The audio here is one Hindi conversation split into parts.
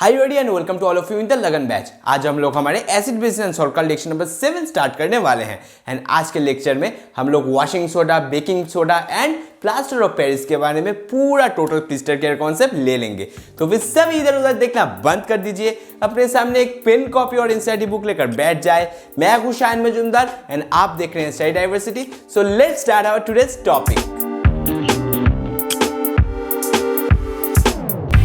High ready and welcome to all of you in the Lagan batch. आज हम लोग हमारे एसिड बेस एंड सॉल्ट का लेक्चर नंबर 7 स्टार्ट करने वाले हैं। एंड आज के लेक्चर में हम लोग washing soda, baking soda and plaster of Paris के बारे में पूरा टोटल क्रिस्टल केयर कॉन्सेप्ट ले लेंगे। तो फिर सब इधर उधर देखना बंद कर दीजिए, अपने सामने एक पेन, कॉपी और एनसीईआरटी बुक लेकर बैठ जाए। मैं हूं शाहिन मजूमदार एंड आप देख रहे हैं study diversity. So let's start our today's topic.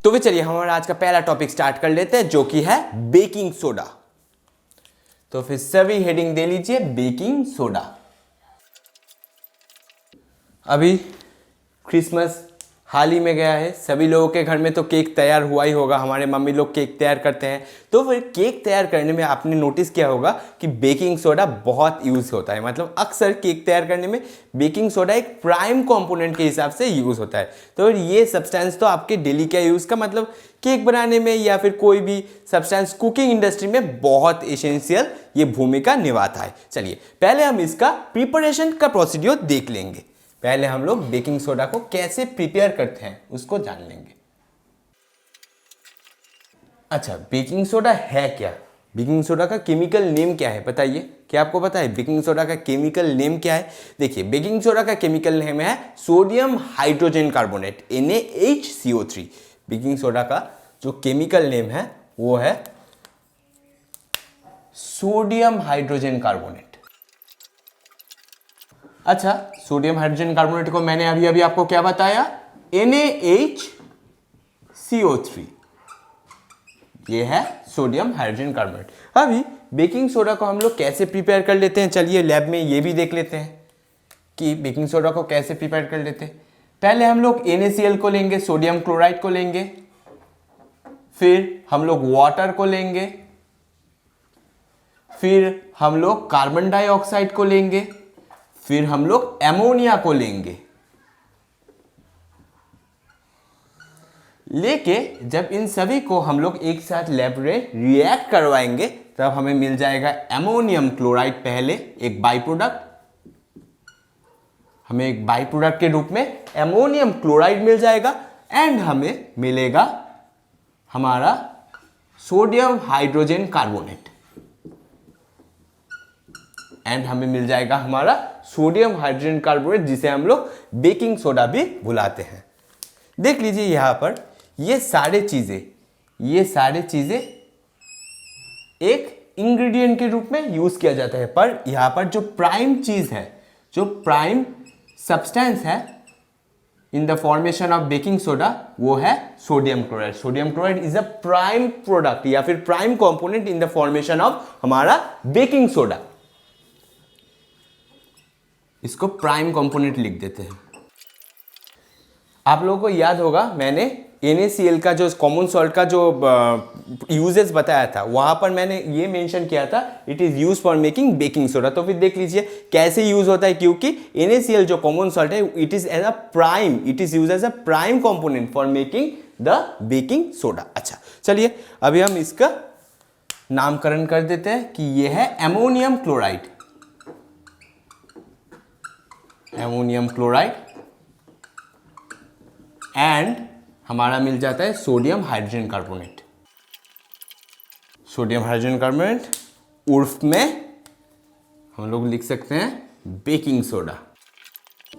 तो भी चलिए हमारा आज का पहला टॉपिक स्टार्ट कर लेते हैं, जो कि है बेकिंग सोडा। तो फिर सभी हेडिंग दे लीजिए बेकिंग सोडा। अभी क्रिसमस हाल ही में गया है, सभी लोगों के घर में तो केक तैयार हुआ ही होगा। हमारे मम्मी लोग केक तैयार करते हैं, तो फिर केक तैयार करने में आपने नोटिस किया होगा कि बेकिंग सोडा बहुत यूज़ होता है। मतलब अक्सर केक तैयार करने में बेकिंग सोडा एक प्राइम कंपोनेंट के हिसाब से यूज़ होता है। तो ये सब्सटेंस तो आपके डेली का यूज़ का मतलब केक बनाने में या फिर कोई भी सब्सटेंस कुकिंग इंडस्ट्री में बहुत एसेंशियल ये भूमिका निभाता है। चलिए पहले हम इसका प्रिपरेशन का प्रोसीड्यूर देख लेंगे। पहले हम लोग बेकिंग सोडा को कैसे प्रिपेयर करते हैं उसको जान लेंगे। अच्छा, बेकिंग सोडा है क्या? बेकिंग सोडा का केमिकल नेम क्या है बताइए? क्या आपको पता है बेकिंग सोडा का केमिकल नेम क्या है? देखिए, बेकिंग सोडा का केमिकल नेम है sodium hydrogen carbonate, NaHCO3। Baking soda का जो केमिकल नेम है वो है सोडियम हाइड्रोजन कार्बोनेट। अच्छा, सोडियम हाइड्रोजन कार्बोनेट को मैंने अभी आपको क्या बताया? NaHCO3। ये है सोडियम हाइड्रोजन कार्बोनेट। अभी बेकिंग सोडा को हम लोग कैसे प्रिपेयर कर लेते हैं, चलिए लैब में ये भी देख लेते हैं कि बेकिंग सोडा को कैसे प्रिपेयर कर लेते हैं। पहले हम लोग NaCl को लेंगे, सोडियम क्लोराइड को लेंगे, फिर हम लोग वाटर को लेंगे, फिर हम लोग कार्बन डाइऑक्साइड को लेंगे, फिर हम लोग एमोनिया को लेंगे। लेके जब इन सभी को हम लोग एक साथ लैब में रिएक्ट करवाएंगे तब हमें मिल जाएगा एमोनियम क्लोराइड। पहले एक बाई प्रोडक्ट, हमें एक बाई प्रोडक्ट के रूप में एमोनियम क्लोराइड मिल जाएगा एंड हमें मिलेगा हमारा सोडियम हाइड्रोजन कार्बोनेट एंड हमें मिल जाएगा हमारा सोडियम हाइड्रोजन कार्बोनेट, जिसे हम लोग बेकिंग सोडा भी बुलाते हैं। देख लीजिए यहां पर ये सारे चीजें एक इंग्रेडिएंट के रूप में यूज किया जाता है, पर यहां पर जो प्राइम चीज है, जो प्राइम सब्सटेंस है in the formation of baking soda, वो है sodium chloride. Sodium chloride is a prime product या फिर prime component in the formation of हमारा बेकिंग सोडा। इसको प्राइम कंपोनेंट लिख देते हैं। आप लोगों को याद होगा मैंने NaCl का जो कॉमन सॉल्ट का जो यूजेस बताया था, वहां पर मैंने ये मेंशन किया था it is use for making baking soda. तो फिर देख लीजिए कैसे यूज होता है, क्योंकि NaCl जो कॉमन सॉल्ट है it is use as a prime component for making the baking soda. अच्छा चलिए अभी हम इसका नामकरण कर देते हैं कि ये है ammonium chloride. Ammonium chloride and हमारा मिल जाता है sodium hydrogen carbonate. Sodium hydrogen carbonate उर्फ में हम लोग लिख सकते हैं बेकिंग सोडा।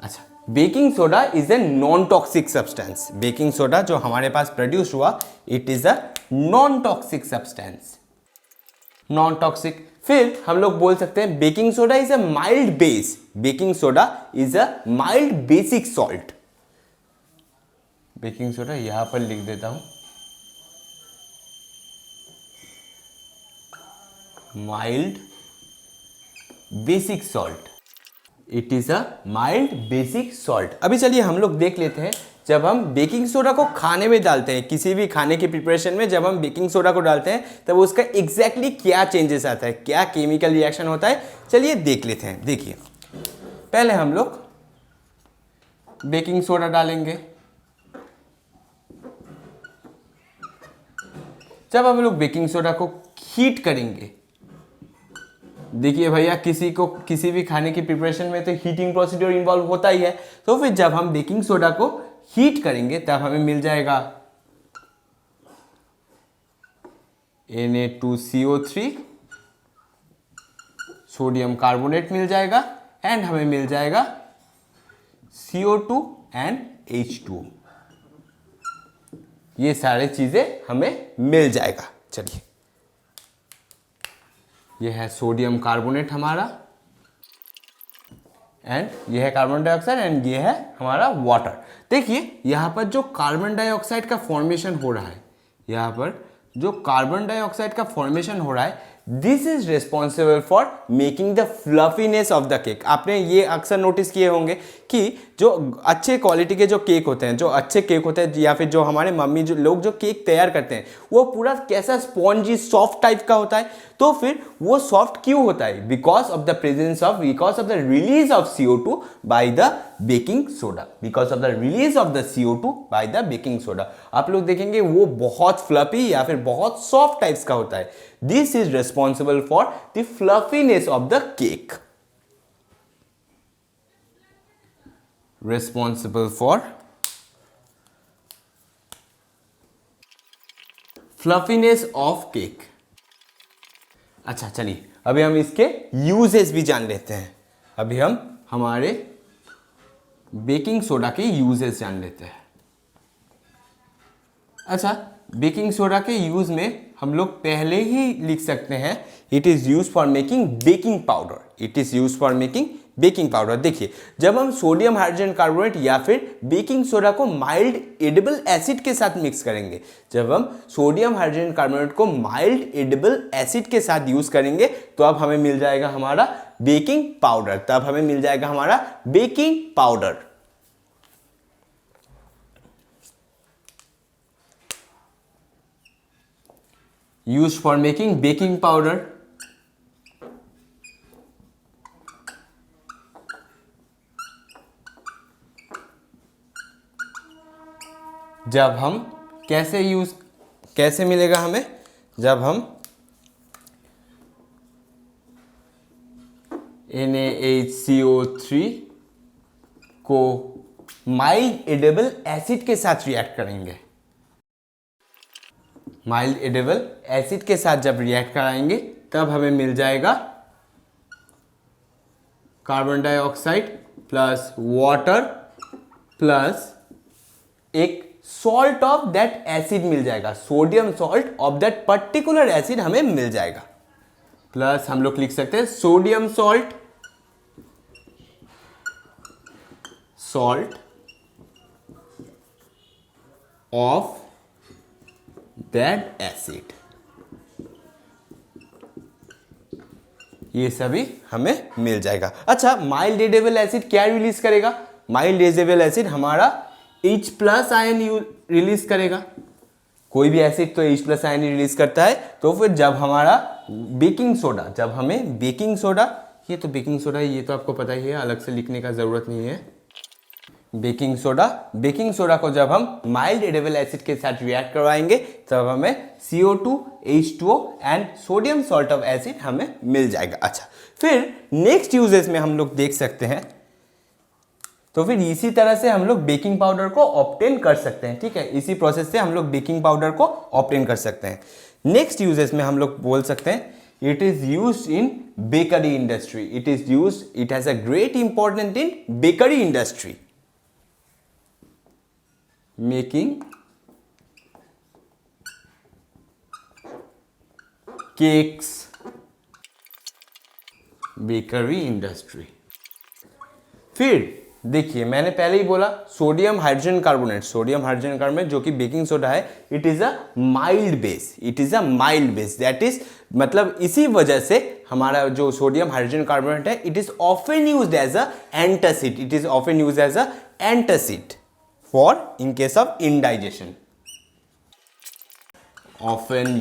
अच्छा, baking soda is a non toxic substance. Baking soda जो हमारे पास प्रोड्यूस हुआ it is a non toxic substance, non toxic. फिर हम लोग बोल सकते हैं baking soda is a mild base. Baking soda is a mild basic salt. Baking soda यहां पर लिख देता हूं, mild basic salt. It is a mild basic salt. अभी चलिए हम लोग देख लेते हैं, जब हम बेकिंग सोडा को खाने में डालते हैं, किसी भी खाने के प्रिपरेशन में जब हम बेकिंग सोडा को डालते हैं तब उसका एग्जैक्टली क्या चेंजेस आता है, क्या केमिकल रिएक्शन होता है, चलिए देख लेते हैं। देखिए पहले हम लोग बेकिंग सोडा डालेंगे। जब हम लोग बेकिंग सोडा को हीट करेंगे, देखिए भैया किसी भी खाने की प्रिपरेशन में तो हीटिंग प्रोसीड्यूर इन्वॉल्व होता ही है। तो फिर जब हम बेकिंग सोडा को हीट करेंगे तब हमें मिल जाएगा Na2CO3 सोडियम कार्बोनेट मिल जाएगा एंड हमें मिल जाएगा CO2 एंड H2O। ये सारी चीजें हमें मिल जाएगा। चलिए, ये है सोडियम कार्बोनेट हमारा एंड ये है कार्बन डाइऑक्साइड एंड ये है हमारा वाटर। देखिए यहाँ पर जो कार्बन डाइऑक्साइड का फॉर्मेशन हो रहा है, यहाँ पर जो कार्बन डाइऑक्साइड का फॉर्मेशन हो रहा है, this is responsible for making the fluffiness of the cake. आपने ये अक्सर नोटिस किए होंगे कि जो अच्छे क्वालिटी के जो केक होते हैं, जो अच्छे केक होते हैं, या फिर जो हमारे मम्मी जो लोग जो केक तैयार करते हैं, वो पूरा कैसा स्पॉन्जी सॉफ्ट टाइप का होता है। तो फिर वो सॉफ्ट क्यों होता है? Because of the release of CO2 by the baking soda, because of the release of the CO2 by the baking soda. आप लोग देखेंगे वो बहुत फ्लफी या फिर बहुत सॉफ्ट टाइप्स का होता है। This is responsible for the fluffiness of the cake, responsible for fluffiness of cake। अच्छा चलिए, अभी हम इसके यूजेस भी जान लेते हैं। अभी हम हमारे बेकिंग सोडा के यूजेस जान लेते हैं। अच्छा, बेकिंग सोडा के यूज में हम लोग पहले ही लिख सकते हैं, it is use for making baking powder. It is use for making baking powder. देखिए, जब हम सोडियम हाइड्रोजन कार्बोनेट या फिर बेकिंग सोडा को माइल्ड एडिबल एसिड के साथ मिक्स करेंगे, जब हम सोडियम हाइड्रोजन कार्बोनेट को माइल्ड एडिबल एसिड के साथ यूज करेंगे, तो अब हमें मिल जाएगा हमारा बेकिंग पाउडर। तब हमें मिल जाएगा हमारा baking powder. Use for making baking powder. जब हम कैसे मिलेगा हमें? जब हम NaHCO3 को माइल्ड एडिबल एसिड के साथ रिएक्ट करेंगे। माइल्ड एडिबल एसिड के साथ जब रिएक्ट कराएंगे, तब हमें मिल जाएगा carbon dioxide plus water plus एक सॉल्ट ऑफ दैट एसिड मिल जाएगा, sodium salt of that particular acid हमें मिल जाएगा। प्लस हम लोग लिख सकते हैं sodium salt of that acid. ये सभी हमें मिल जाएगा। अच्छा, माइल्ड एडिबल एसिड क्या रिलीज करेगा? माइल्ड एडिबल एसिड हमारा H+ आयन रिलीज करेगा। कोई भी एसिड तो H+ आयन रिलीज करता है। तो फिर जब हमारा बेकिंग सोडा, जब हमें बेकिंग सोडा, ये तो बेकिंग सोडा, ये तो आपको पता ही है, अलग से लिखने का जरूरत नहीं है। बेकिंग सोडा को जब हम माइल्ड एडिबल एसिड के साथ रिएक्ट करवाएंगे, तब हमें CO2 H2O and sodium salt of acid हमें मिल जाएगा। अच्छा, फिर नेक्स्ट यूजेस में हम लोग देख सकते हैं, तो फिर इसी तरह से हम लोग बेकिंग पाउडर को ऑब्टेन कर सकते हैं। ठीक है, इसी प्रोसेस से हम लोग बेकिंग पाउडर को ऑब्टेन कर सकते हैं। नेक्स्ट यूजेस में हम लोग बोल सकते हैं, it is used in bakery industry. It has a great importance in bakery industry, making cakes, bakery industry. फिर देखिए, मैंने पहले ही बोला सोडियम हाइड्रोजन कार्बोनेट जो कि बेकिंग सोडा है, it is a mild base. That is मतलब इसी वजह से हमारा जो सोडियम हाइड्रोजन कार्बोनेट है, it is often used as a antacid for in case of indigestion, often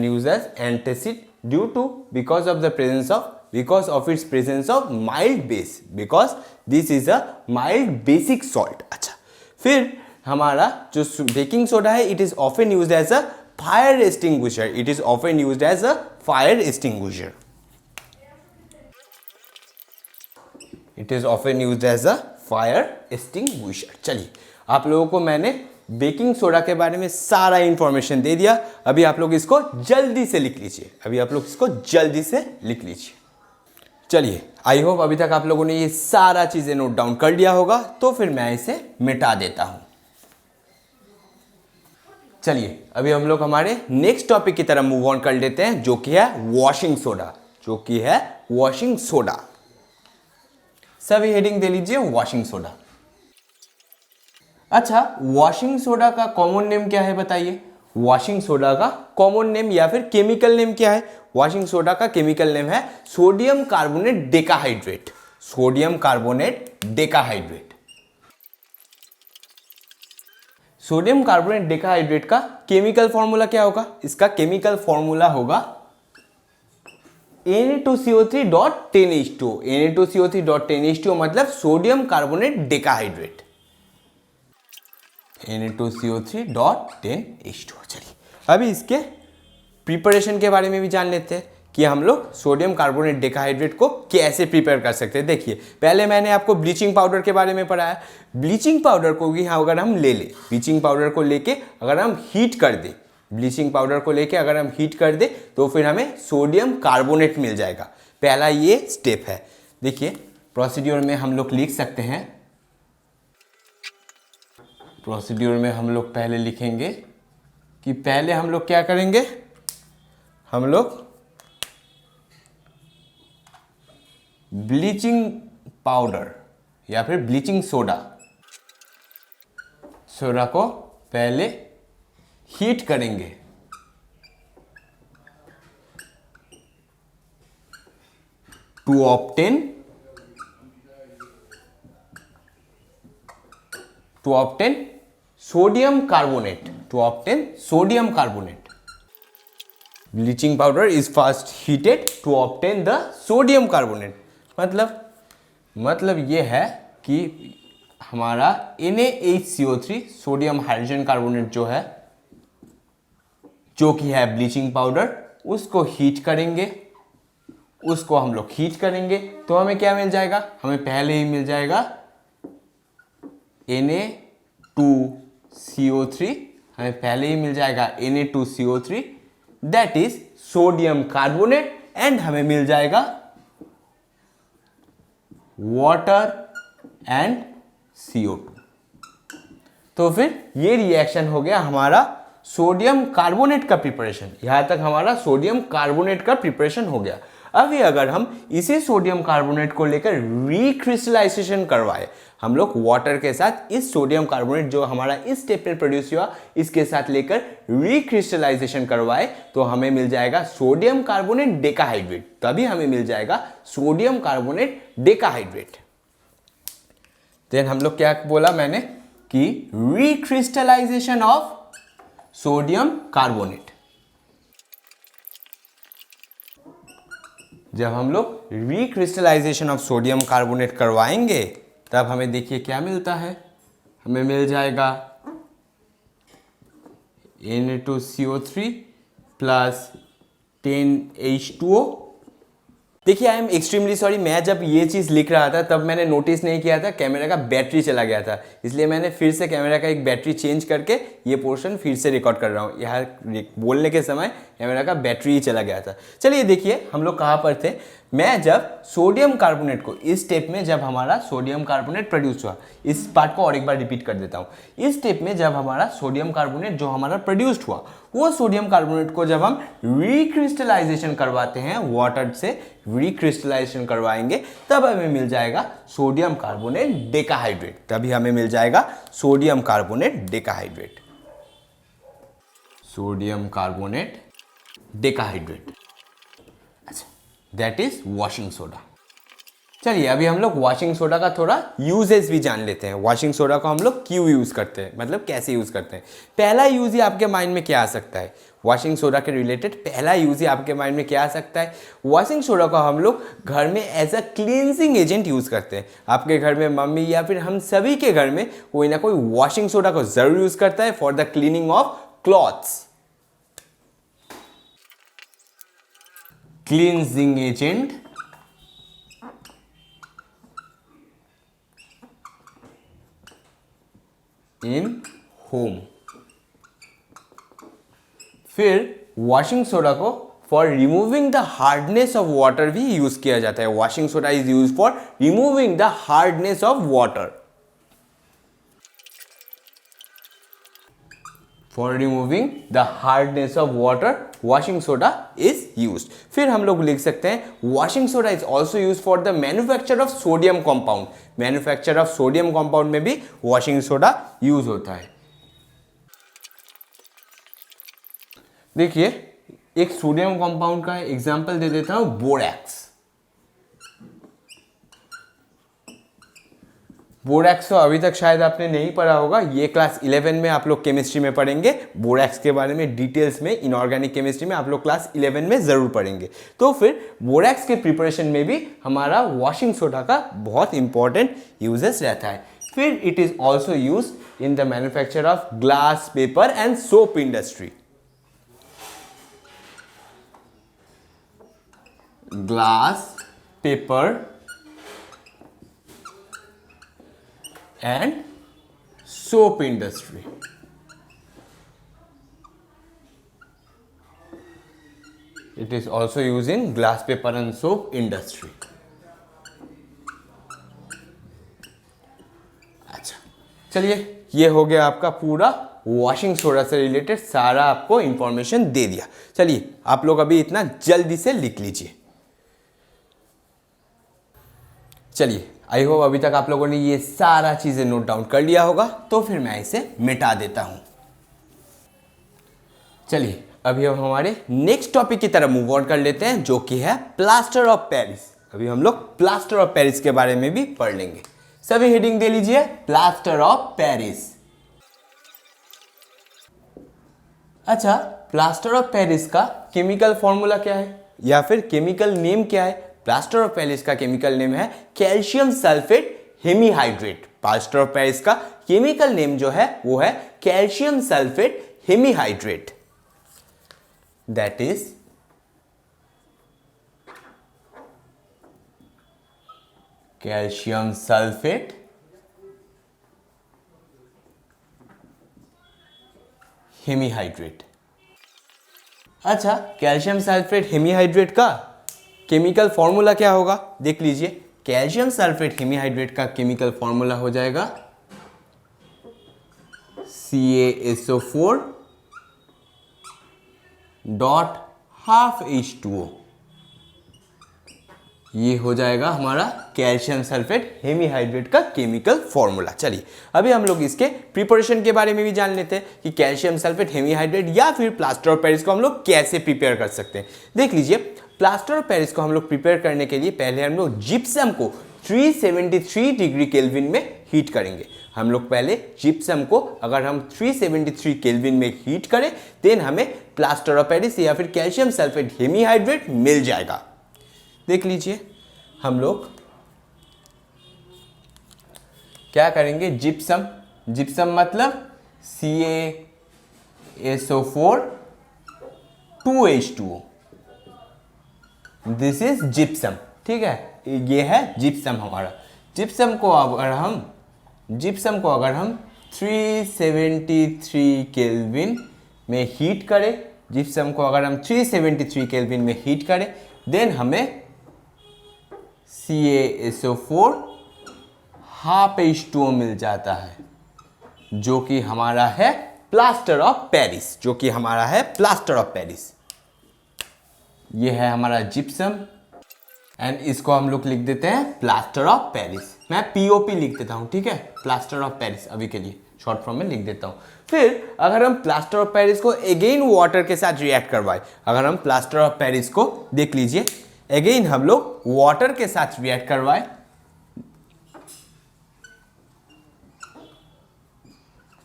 used as antacid, because of its presence of mild base, because this is a mild basic salt। अच्छा, फिर हमारा जो बेकिंग सोडा है, it is often used as a fire extinguisher। Fire extinguisher. चलिए, आप लोगों को मैंने बेकिंग सोडा के बारे में सारा इंफॉर्मेशन दे दिया। अभी आप लोग इसको जल्दी से लिख लीजिए, अभी आप लोग इसको जल्दी से लिख लीजिए। चलिए, आई होप अभी तक आप लोगों ने ये सारा चीजें नोट डाउन कर लिया होगा, तो फिर मैं इसे मिटा देता हूं। चलिए, अभी हम लोग हमारे नेक्स्ट टॉपिक की तरफ मूव ऑन कर लेते हैं, जो कि है वॉशिंग सोडा, जो कि है वॉशिंग सोडा। सभी हेडिंग दे लीजिए वॉशिंग सोडा। अच्छा, वॉशिंग सोडा का कॉमन नेम क्या है बताइए? वॉशिंग सोडा का कॉमन नेम या फिर केमिकल नेम क्या है? वॉशिंग सोडा का केमिकल नेम है sodium carbonate decahydrate. Sodium carbonate decahydrate. Sodium carbonate decahydrate का केमिकल फॉर्मूला क्या होगा? इसका केमिकल फॉर्मूला होगा Na2CO3.10H2। Na2CO3.10H2 मतलब सोडियम कार्बोनेट डेकाहाइड्रेट। Na2CO3.10H2। चलिए, अभी इसके प्रिपरेशन के बारे में भी जान लेते हैं कि हम लोग सोडियम कार्बोनेट डेकाहाइड्रेट को कैसे प्रिपेयर कर सकते हैं। देखिए, पहले मैंने आपको ब्लीचिंग पाउडर के बारे में पढ़ाया। ब्लीचिंग पाउडर को भी अगर हम ले लें, ब्लीचिंग पाउडर को लेके अगर हम हीट कर दें, ब्लीचिंग पाउडर को लेके अगर हम हीट कर दें तो फिर हमें सोडियम कार्बोनेट मिल जाएगा। पहला ये स्टेप है। देखिए, प्रोसीड्यूर में हम लोग लिख सकते हैं, प्रोसीड्यूर में हम लोग पहले लिखेंगे कि पहले हम लोग क्या करेंगे, हम लोग ब्लीचिंग पाउडर या फिर ब्लीचिंग सोडा को पहले हीट करेंगे। To obtain sodium carbonate. Bleaching powder is first heated to obtain the sodium carbonate. मतलब ये है कि हमारा NaHCO3 सोडियम हाइड्रोजन कार्बोनेट जो कि है ब्लीचिंग पाउडर, उसको हीट करेंगे। उसको हम लोग हीट करेंगे तो हमें क्या मिल जाएगा? हमें पहले ही मिल जाएगा Na2CO3। हमें पहले ही मिल जाएगा Na2CO3, that is sodium carbonate, and हमें मिल जाएगा वाटर एंड CO2। तो फिर ये रिएक्शन हो गया हमारा सोडियम कार्बोनेट का प्रिपरेशन। यहां तक हमारा सोडियम कार्बोनेट का प्रिपरेशन हो गया। अभी अगर हम इसी सोडियम कार्बोनेट को लेकर रिक्रिस्टलाइजेशन करवाए, हम लोग वाटर के साथ इस सोडियम कार्बोनेट जो हमारा इस स्टेप में प्रोड्यूस हुआ, इसके साथ लेकर रिक्रिस्टलाइजेशन करवाए तो हमें मिल जाएगा सोडियम कार्बोनेट डेकाहाइड्रेट। तभी हमें मिल जाएगा सोडियम कार्बोनेट डेकाहाइड्रेट। देन हम लोग क्या बोला मैंने कि रिक्रिस्टलाइजेशन ऑफ सोडियम कार्बोनेट। जब हम लोग रिक्रिस्टलाइजेशन ऑफ सोडियम कार्बोनेट करवाएंगे तब हमें देखिए क्या मिलता है, हमें मिल जाएगा Na2CO3 प्लस 10H2O। देखिए, आई एम एक्सट्रीमली सॉरी, मैं जब ये चीज़ लिख रहा था तब मैंने नोटिस नहीं किया था, कैमरा का बैटरी चला गया था, इसलिए मैंने फिर से कैमरा का एक बैटरी चेंज करके ये पोर्शन फिर से रिकॉर्ड कर रहा हूँ। यहाँ बोलने के समय कैमरा का बैटरी ही चला गया था। चलिए देखिए, हम लोग कहाँ पर थे। मैं जब सोडियम कार्बोनेट को इस स्टेप में, जब हमारा सोडियम कार्बोनेट प्रोड्यूस हुआ, इस पार्ट को और एक बार रिपीट कर देता हूँ। इस स्टेप में जब हमारा सोडियम कार्बोनेट जो हमारा प्रोड्यूस्ड हुआ, वो सोडियम कार्बोनेट को जब हम रिक्रिस्टलाइजेशन करवाते हैं, वाटर से रिक्रिस्टलाइजेशन करवाएंगे, तब हमें मिल जाएगा सोडियम कार्बोनेट डेकाहाइड्रेट। तभी हमें मिल जाएगा sodium carbonate decahydrate. Sodium carbonate decahydrate, अच्छा, दैट इज वॉशिंग सोडा। चलिए, अभी हम लोग वॉशिंग सोडा का थोड़ा यूजेस भी जान लेते हैं। वॉशिंग सोडा को हम लोग क्यों यूज़ करते हैं, मतलब कैसे यूज़ करते हैं। पहला यूज़ ही आपके माइंड में क्या आ सकता है? वॉशिंग सोडा के रिलेटेड पहला यूज़ ही आपके माइंड में क्या आ सकता है? वॉशिंग सोडा को हम लोग घर में as a cleansing agent use करते हैं। आपके घर में मम्मी या फिर हम सभी के घर में कोई ना कोई वॉशिंग सोडा को ज़रूर यूज़ करता है for the cleaning of clothes. Cleansing agent in home. फिर वॉशिंग सोडा को for removing the hardness of water भी यूज किया जाता है। Washing soda is use for removing the hardness of water. For removing the hardness of water washing soda is used. फिर हम लोग लिख सकते हैं washing soda is also use for the manufacture of sodium compound. Manufacture of sodium compound में भी वॉशिंग सोडा यूज होता है। देखिए एक सोडियम कंपाउंड का एग्जांपल दे देता हूं, बोरैक्स। बोरैक्स तो अभी तक शायद आपने नहीं पढ़ा होगा, ये क्लास 11 में आप लोग केमिस्ट्री में पढ़ेंगे। बोरैक्स के बारे में डिटेल्स में इनऑर्गेनिक केमिस्ट्री में आप लोग क्लास 11 में जरूर पढ़ेंगे। तो फिर बोरैक्स के प्रिपरेशन में भी हमारा वॉशिंग सोडा का बहुत इंपॉर्टेंट यूजेस रहता है। फिर it is also use in the manufacture of glass, paper and soap industry. glass, paper and soap industry. It is also used in glass, paper and soap industry. अच्छा, चलिए ये हो गया आपका पूरा वॉशिंग सोडा से रिलेटेड सारा आपको इंफॉर्मेशन दे दिया। चलिए आप लोग अभी इतना जल्दी से लिख लीजिए। चलिए आई होप अभी तक आप लोगों ने ये सारा चीजें नोट डाउन कर लिया होगा, तो फिर मैं इसे मिटा देता हूं। चलिए अभी हम हमारे नेक्स्ट टॉपिक की तरफ मूव ऑन कर लेते हैं, जो कि है प्लास्टर ऑफ पेरिस। अभी हम लोग प्लास्टर ऑफ पेरिस के बारे में भी पढ़ लेंगे। सभी हेडिंग दे लीजिए, प्लास्टर ऑफ पेरिस। अच्छा, प्लास्टर ऑफ पेरिस का केमिकल फॉर्मूला क्या है या फिर केमिकल नेम क्या है? प्लास्टर ऑफ पेरिस का केमिकल नेम है calcium sulphate hemihydrate. Plaster of Paris का केमिकल नेम जो है वो है calcium sulphate hemihydrate. That is calcium sulphate hemihydrate. अच्छा, कैल्शियम सल्फेट हेमीहाइड्रेट का केमिकल फॉर्मूला क्या होगा देख लीजिए। कैल्शियम सल्फेट हेमीहाइड्रेट का केमिकल फॉर्मूला हो जाएगा CaSO4 डॉट हाफ H2O। ये हो जाएगा हमारा कैल्शियम सल्फेट हेमीहाइड्रेट का केमिकल फॉर्मूला। चलिए अभी हम लोग इसके प्रिपरेशन के बारे में भी जान लेते हैं कि कैल्शियम सल्फेट हेमीहाइड्रेट या फिर प्लास्टर ऑफ पेरिस को हम लोग कैसे प्रिपेयर कर सकते हैं। देख लीजिए, प्लास्टर ऑफ पेरिस को हम लोग प्रिपेयर करने के लिए पहले हम लोग जिप्सम को 373 डिग्री केल्विन में हीट करेंगे। हम लोग पहले जिप्सम को अगर हम 373 केल्विन में हीट करें देन हमें प्लास्टर ऑफ पेरिस या फिर कैल्शियम सल्फेट हेमीहाइड्रेट मिल जाएगा। देख लीजिए, हम लोग क्या करेंगे, जिप्सम मतलब CaSO4 2H2O। This is gypsum, ठीक है, ये है जिप्सम हमारा। जिप्सम को अगर हम 373 केल्विन में हीट करें, देन हमें CaSO4 हाफ H2O मिल जाता है, जो कि हमारा है प्लास्टर ऑफ पेरिस। ये है हमारा जिप्सम एंड इसको हम लोग लिख देते हैं प्लास्टर ऑफ पेरिस। मैं POP लिख देता हूं, ठीक है, प्लास्टर ऑफ पेरिस अभी के लिए शॉर्ट फॉर्म में लिख देता हूं। फिर अगर हम प्लास्टर ऑफ पेरिस को अगेन वाटर के साथ रिएक्ट करवाएं, अगर हम प्लास्टर ऑफ पेरिस को देख लीजिए अगेन हम लोग वाटर के साथ रिएक्ट करवाएं,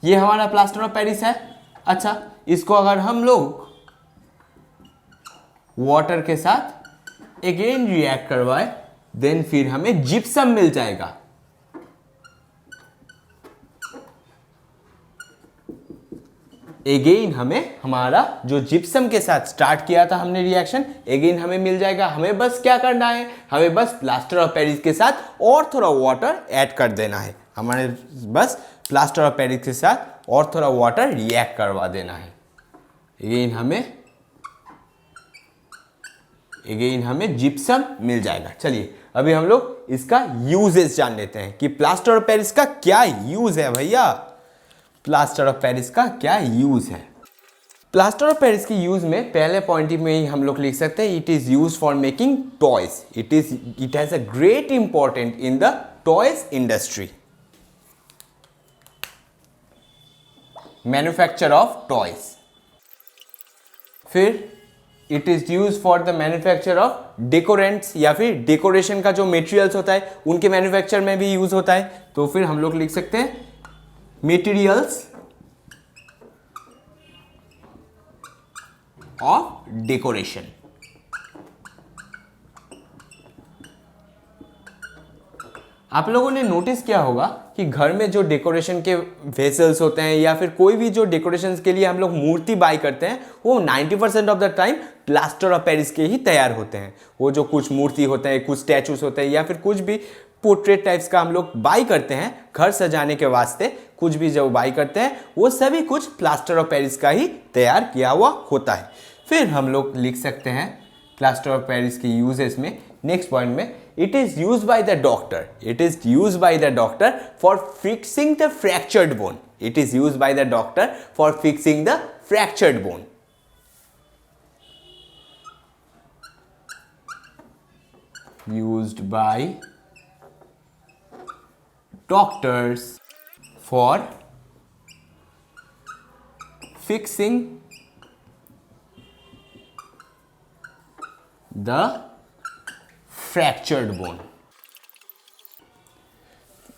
ये हमारा प्लास्टर ऑफ पेरिस है। अच्छा, इसको अगर हम लोग वाटर के साथ अगेन रिएक्ट करवाए देन फिर हमें जिप्सम मिल जाएगा। अगेन हमें हमारा जो जिप्सम के साथ स्टार्ट किया था हमने रिएक्शन, अगेन हमें मिल जाएगा। हमें बस क्या करना है, हमें बस प्लास्टर ऑफ पेरिस के साथ और थोड़ा वाटर ऐड कर देना है। हमारे बस प्लास्टर ऑफ पेरिस के साथ और थोड़ा वाटर रिएक्ट करवा देना है। अगेन हमें जिप्सम मिल जाएगा। चलिए अभी हम लोग इसका यूजेस जान लेते हैं कि प्लास्टर ऑफ पेरिस का क्या यूज है भैया। प्लास्टर ऑफ पेरिस का क्या यूज है? प्लास्टर ऑफ पेरिस की यूज में पहले पॉइंट में ही हम लोग लिख सकते हैं, it is use for making toys. It has a great important in the toys industry, manufacture of toys. फिर it is use for the manufacture of decorants, या फिर डेकोरेशन का जो मटेरियल्स होता है उनके मैन्युफैक्चर में भी यूज होता है। तो फिर हम लोग लिख सकते हैं मटेरियल्स ऑफ डेकोरेशन। आप लोगों ने नोटिस किया होगा कि घर में जो डेकोरेशन के वेसल्स होते हैं या फिर कोई भी जो डेकोरेशन के लिए हम लोग मूर्ति बाई करते हैं वो 90% of the time plaster of Paris के ही तैयार होते हैं। वो जो कुछ मूर्ति होते हैं, कुछ स्टैचूज होते हैं या फिर कुछ भी पोर्ट्रेट टाइप्स का हम लोग बाई करते हैं घर सजाने के वास्ते, कुछ भी जो बाई करते हैं वो सभी कुछ प्लास्टर ऑफ पेरिस का ही तैयार किया हुआ होता है। फिर हम लोग लिख सकते हैं प्लास्टर ऑफ पेरिस के यूजेस में नेक्स्ट पॉइंट में, it is use by the doctor. It is use by the doctor for fixing the fractured bone. It is use by the doctor for fixing the fractured bone. Used by doctors for fixing the fractured bone.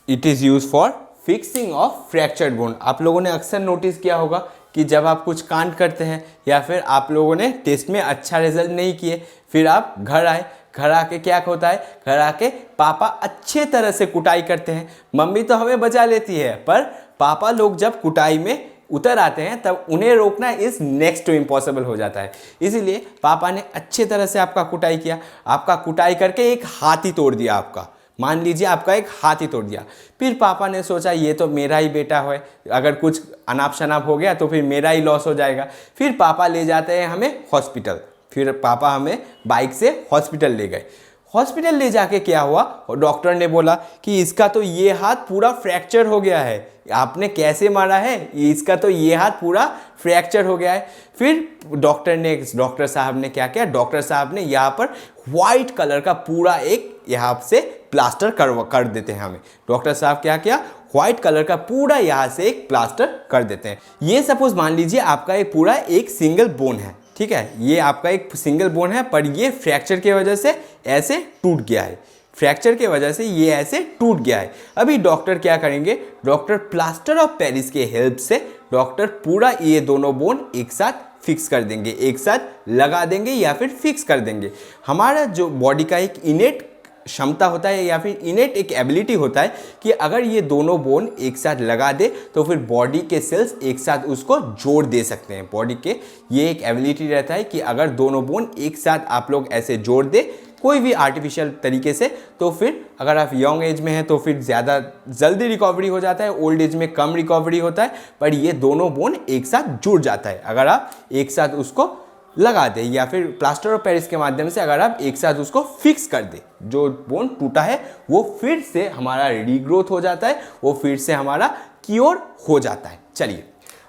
It is used for fixing of fractured bone. आप लोगों ने अक्सर नोटिस किया होगा कि जब आप कुछ कांड करते हैं या फिर आप लोगों ने टेस्ट में अच्छा रिजल्ट नहीं किए, फिर आप घर आए, घर आके क्या होता है, घर आके पापा अच्छे तरह से कुटाई करते हैं। मम्मी तो हमें बचा लेती है, पर पापा लोग जब कुटाई में उतर आते हैं तब उन्हें रोकना इज नेक्स्ट टू इम्पॉसिबल हो जाता है। इसीलिए पापा ने अच्छे तरह से आपका कुटाई किया, आपका कुटाई करके एक हाथ ही तोड़ दिया आपका। मान लीजिए आपका एक हाथ ही तोड़ दिया। फिर पापा ने सोचा ये तो मेरा ही बेटा है, अगर कुछ अनाप शनाप हो गया तो फिर मेरा ही लॉस हो जाएगा। फिर पापा ले जाते हैं हमें हॉस्पिटल। फिर पापा हमें बाइक से हॉस्पिटल ले गए। हॉस्पिटल ले जाके क्या हुआ, डॉक्टर ने बोला कि इसका तो ये हाथ पूरा फ्रैक्चर हो गया है। आपने कैसे मारा है, इसका तो ये हाथ पूरा फ्रैक्चर हो गया है। फिर डॉक्टर साहब ने क्या किया, डॉक्टर साहब ने यहाँ पर वाइट कलर का पूरा एक यहाँ से प्लास्टर कर देते हैं हमें। डॉक्टर साहब क्या किया, व्हाइट कलर का पूरा यहाँ से एक प्लास्टर कर देते हैं। ये सपोज मान लीजिए आपका एक पूरा एक सिंगल बोन है, ठीक है, ये आपका एक सिंगल बोन है, पर ये फ्रैक्चर की वजह से ऐसे टूट गया है। फ्रैक्चर की वजह से ये ऐसे टूट गया है। अभी डॉक्टर क्या करेंगे, डॉक्टर प्लास्टर ऑफ पेरिस के हेल्प से डॉक्टर पूरा ये दोनों बोन एक साथ फिक्स कर देंगे, एक साथ लगा देंगे या फिर फिक्स कर देंगे। हमारा जो बॉडी का एक इनेट क्षमता होता है या फिर इनेट एक एबिलिटी होता है कि अगर ये दोनों बोन एक साथ लगा दे तो फिर बॉडी के सेल्स एक साथ उसको जोड़ दे सकते हैं। बॉडी के ये एक एबिलिटी रहता है कि अगर दोनों बोन एक साथ आप लोग ऐसे जोड़ दे कोई भी आर्टिफिशियल तरीके से, तो फिर अगर आप यंग एज में हैं तो फिर ज़्यादा जल्दी रिकवरी हो जाता है, ओल्ड एज में कम रिकवरी होता है, पर ये दोनों बोन एक साथ जुड़ जाता है अगर आप एक साथ उसको लगा दे या फिर प्लास्टर ऑफ पेरिस के माध्यम से अगर आप एक साथ उसको फिक्स कर दे। जो बोन टूटा है वो फिर से हमारा रीग्रोथ हो जाता है, वो फिर से हमारा क्योर हो जाता है। चलिए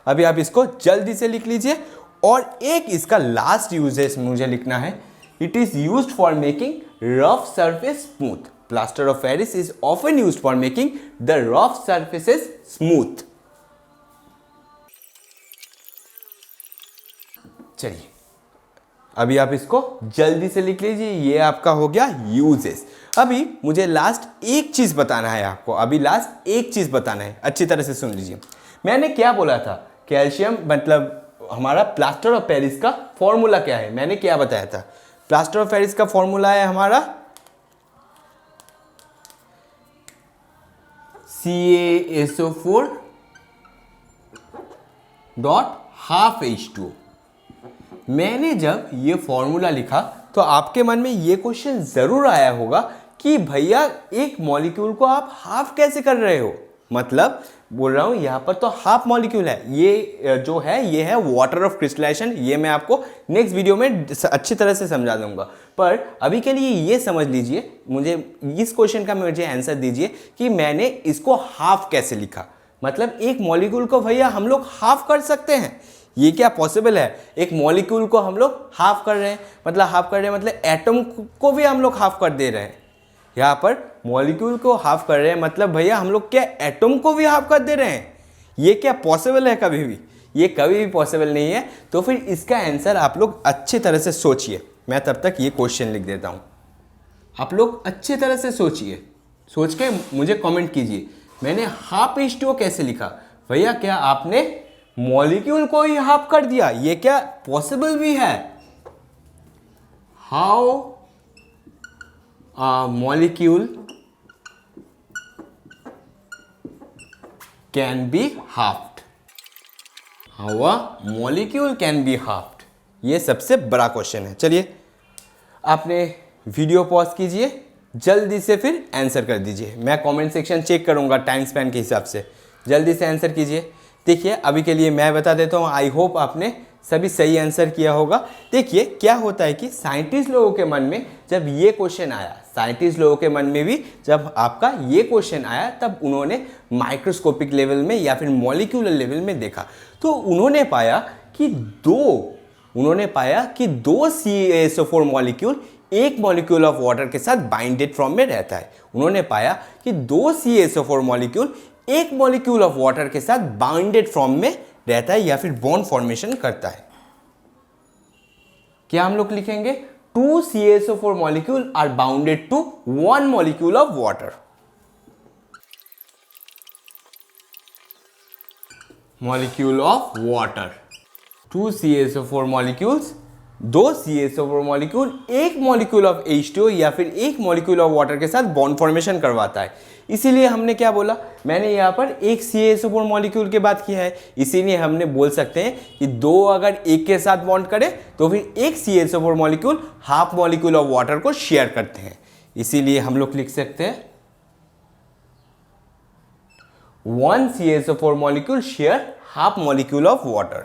अभी आप इसको जल्दी से लिख लीजिए। और एक इसका लास्ट यूजेस मुझे लिखना है, it is used for making rough surface smooth. Plaster of Paris is often used for making the rough surfaces smooth. चलिए अभी आप इसको जल्दी से लिख लीजिए, ये आपका हो गया यूजेस। अभी मुझे लास्ट एक चीज बताना है आपको, अभी लास्ट एक चीज बताना है, अच्छी तरह से सुन लीजिए। मैंने क्या बोला था, कैल्शियम मतलब हमारा प्लास्टर ऑफ पेरिस का फॉर्मूला क्या है, मैंने क्या बताया था। प्लास्टर ऑफ पेरिस का फॉर्मूला है हमारा CaSO4 .12H2O। मैंने जब ये फॉर्मूला लिखा तो आपके मन में ये क्वेश्चन जरूर आया होगा कि भैया एक मॉलिक्यूल को आप हाफ कैसे कर रहे हो। मतलब बोल रहा हूँ यहाँ पर तो हाफ मॉलिक्यूल है, ये जो है ये है वाटर ऑफ क्रिस्टलाइजेशन। ये मैं आपको नेक्स्ट वीडियो में अच्छी तरह से समझा दूंगा, पर अभी के लिए ये समझ लीजिए, मुझे इस क्वेश्चन का मुझे आंसर दीजिए कि मैंने इसको हाफ कैसे लिखा। मतलब एक मॉलिक्यूल को भैया हम लोग हाफ कर सकते हैं, ये क्या पॉसिबल है? एक मॉलिक्यूल को हम लोग हाफ कर रहे हैं, मतलब हाफ कर रहे हैं मतलब एटम को भी हम लोग हाफ कर दे रहे हैं। यहाँ पर मॉलिक्यूल को हाफ कर रहे हैं मतलब भैया हम लोग क्या एटम को भी हाफ कर दे रहे हैं? ये क्या पॉसिबल है? कभी भी ये कभी भी पॉसिबल नहीं है। तो फिर इसका आंसर आप लोग अच्छी तरह से सोचिए, मैं तब तक ये क्वेश्चन लिख देता हूँ। आप लोग अच्छी तरह से सोचिए, सोच के मुझे कमेंट कीजिए मैंने हाफ H2O कैसे लिखा। भैया क्या आपने मॉलिक्यूल को ही हाफ कर दिया? ये क्या पॉसिबल भी है? How a molecule can be halved. How a molecule can be halved. ये सबसे बड़ा क्वेश्चन है। चलिए आपने वीडियो पॉज कीजिए, जल्दी से फिर आंसर कर दीजिए। मैं कमेंट सेक्शन चेक करूंगा टाइम स्पैन के हिसाब से, जल्दी से आंसर कीजिए। देखिए अभी के लिए मैं बता देता हूँ, आई होप आपने सभी सही आंसर किया होगा। देखिए क्या होता है कि साइंटिस्ट लोगों के मन में जब ये क्वेश्चन आया, साइंटिस्ट लोगों के मन में भी जब आपका ये क्वेश्चन आया, तब उन्होंने माइक्रोस्कोपिक लेवल में या फिर मॉलिक्यूलर लेवल में देखा, तो उन्होंने पाया कि दो CaSO4 मॉलिक्यूल एक मॉलिक्यूल ऑफ वाटर के साथ बाइंडेड फॉर्म में रहता है। उन्होंने पाया कि दो CaSO4 मॉलिक्यूल एक मॉलिक्यूल ऑफ वाटर के साथ बाइंडेड फॉर्म में रहता है या फिर बॉन्ड फॉर्मेशन करता है। क्या हम लोग लिखेंगे? 2 CaSO4 molecule are bounded to 1 molecule of water. Molecule of water, 2 CaSO4 molecules, 2 CaSO4 molecule एक मॉलिक्यूल ऑफ H2O या फिर एक मॉलिक्यूल ऑफ वाटर के साथ बॉन्ड फॉर्मेशन करवाता है। इसीलिए हमने क्या बोला, मैंने यहाँ पर एक CaSO4 मॉलिक्यूल की बात किया है, इसीलिए हमने बोल सकते हैं कि दो अगर एक के साथ बॉन्ड करें तो फिर एक CaSO4 molecule half molecule of water को शेयर करते हैं। इसीलिए हम लोग लिख सकते हैं 1 CaSO4 molecule share half molecule of water.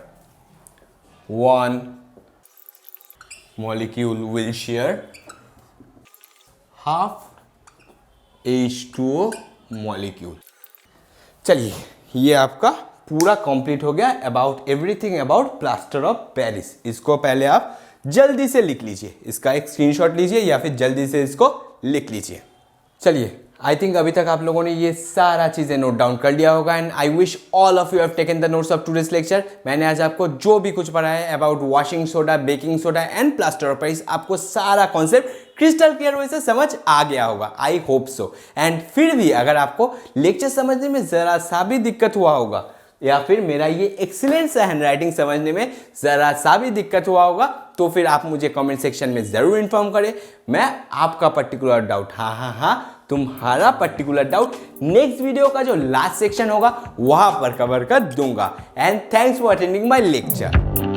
1 molecule will share half H2O molecule। चलिए ये आपका पूरा कंप्लीट हो गया about everything about plaster of Paris. इसको पहले आप जल्दी से लिख लीजिए, इसका एक स्क्रीनशॉट लीजिए या फिर जल्दी से इसको लिख लीजिए। चलिए आई थिंक अभी तक आप लोगों ने ये सारा चीज़ें नोट डाउन कर लिया होगा and I wish all of you have taken the notes of today's lecture. मैंने आज आपको जो भी कुछ पढ़ाया है about washing soda, baking soda and plaster of Paris, आपको सारा कॉन्सेप्ट क्रिस्टल क्लियर वे से समझ आ गया होगा, आई होप सो। एंड फिर भी अगर आपको लेक्चर समझने में ज़रा सा भी दिक्कत हुआ होगा या फिर मेरा ये एक्सीलेंट सा हैंडराइटिंग समझने में ज़रा सा भी दिक्कत हुआ होगा, तो फिर आप मुझे कमेंट सेक्शन में ज़रूर इन्फॉर्म करें। मैं आपका पर्टिकुलर डाउट, हाँ तुम्हारा पर्टिकुलर डाउट नेक्स्ट वीडियो का जो लास्ट सेक्शन होगा वहां पर कवर कर दूंगा। And thanks for attending my lecture.